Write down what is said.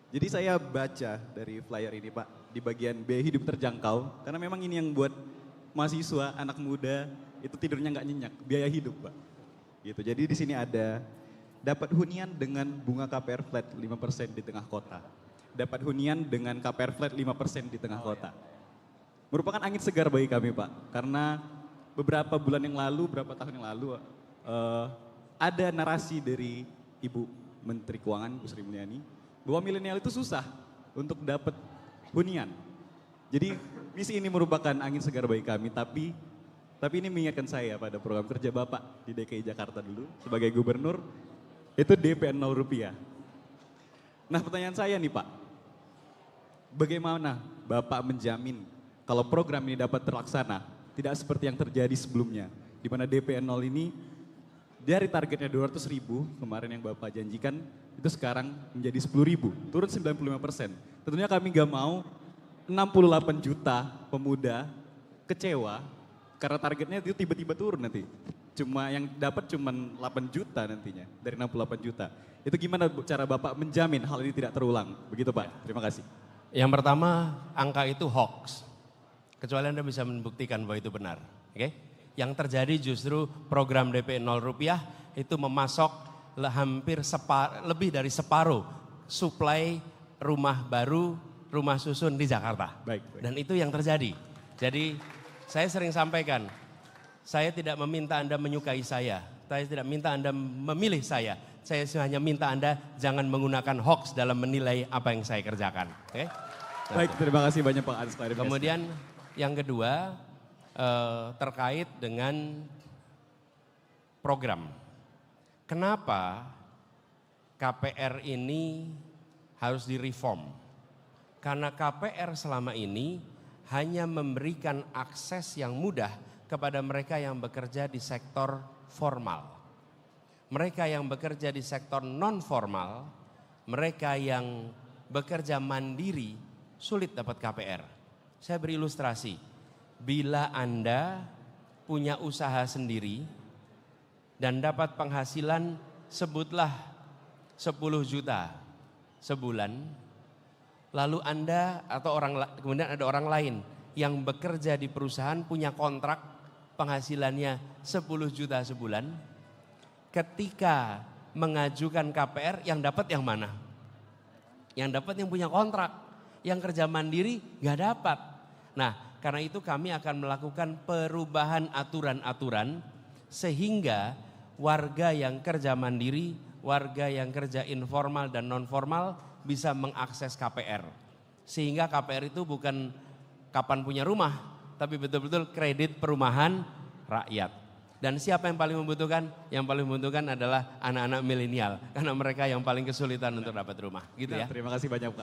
Jadi saya baca dari flyer ini Pak, di bagian biaya hidup terjangkau, karena memang ini yang buat mahasiswa, anak muda, itu tidurnya nggak nyenyak, biaya hidup Pak. Gitu. Jadi di sini ada dapat hunian dengan bunga KPR flat 5% di tengah kota. Dapat hunian dengan KPR flat 5% di tengah kota. Merupakan angin segar bagi kami Pak, karena beberapa bulan yang lalu, beberapa tahun yang lalu, ada narasi dari Ibu Menteri Keuangan, Bu Sri Mulyani, bahwa milenial itu susah untuk dapat hunian. Jadi misi ini merupakan angin segar bagi kami, tapi ini mengingatkan saya pada program kerja Bapak di DKI Jakarta dulu sebagai gubernur, itu DP 0 rupiah. Nah pertanyaan saya nih Pak, bagaimana Bapak menjamin kalau program ini dapat terlaksana, tidak seperti yang terjadi sebelumnya, di mana DP 0 ini dari targetnya 200.000 kemarin yang Bapak janjikan, itu sekarang menjadi 10.000, turun 95%. Tentunya kami gak mau 68 juta pemuda kecewa karena targetnya itu tiba-tiba turun nanti. Cuma yang dapat cuma 8 juta nantinya dari 68 juta. Itu gimana cara Bapak menjamin hal ini tidak terulang? Begitu Pak, terima kasih. Yang pertama, angka itu hoax. Kecuali Anda bisa membuktikan bahwa itu benar. Oke? Yang terjadi justru program DP 0 rupiah itu memasok hampir lebih dari separuh suplai rumah baru, rumah susun di Jakarta. Baik. Dan itu yang terjadi. Jadi saya sering sampaikan, saya tidak meminta Anda menyukai saya tidak minta Anda memilih saya hanya minta Anda jangan menggunakan hoax dalam menilai apa yang saya kerjakan. Okay? Baik, terima kasih banyak Pak atas klarifikasi. Kemudian yang kedua terkait dengan program. Kenapa KPR ini harus direform? Karena KPR selama ini hanya memberikan akses yang mudah kepada mereka yang bekerja di sektor formal. Mereka yang bekerja di sektor non formal, mereka yang bekerja mandiri sulit dapat KPR. Saya beri ilustrasi, bila Anda punya usaha sendiri dan dapat penghasilan sebutlah 10 juta sebulan, lalu Anda atau kemudian ada orang lain yang bekerja di perusahaan punya kontrak penghasilannya 10 juta sebulan, ketika mengajukan KPR yang dapat yang mana? Yang dapat yang punya kontrak, yang kerja mandiri nggak dapat. Nah, karena itu kami akan melakukan perubahan aturan-aturan sehingga warga yang kerja mandiri, warga yang kerja informal dan non formal bisa mengakses KPR. Sehingga KPR itu bukan kapan punya rumah, tapi betul-betul kredit perumahan rakyat. Dan siapa yang paling membutuhkan? Yang paling membutuhkan adalah anak-anak milenial, karena mereka yang paling kesulitan untuk dapat rumah. Gitu ya. Terima kasih banyak Pak.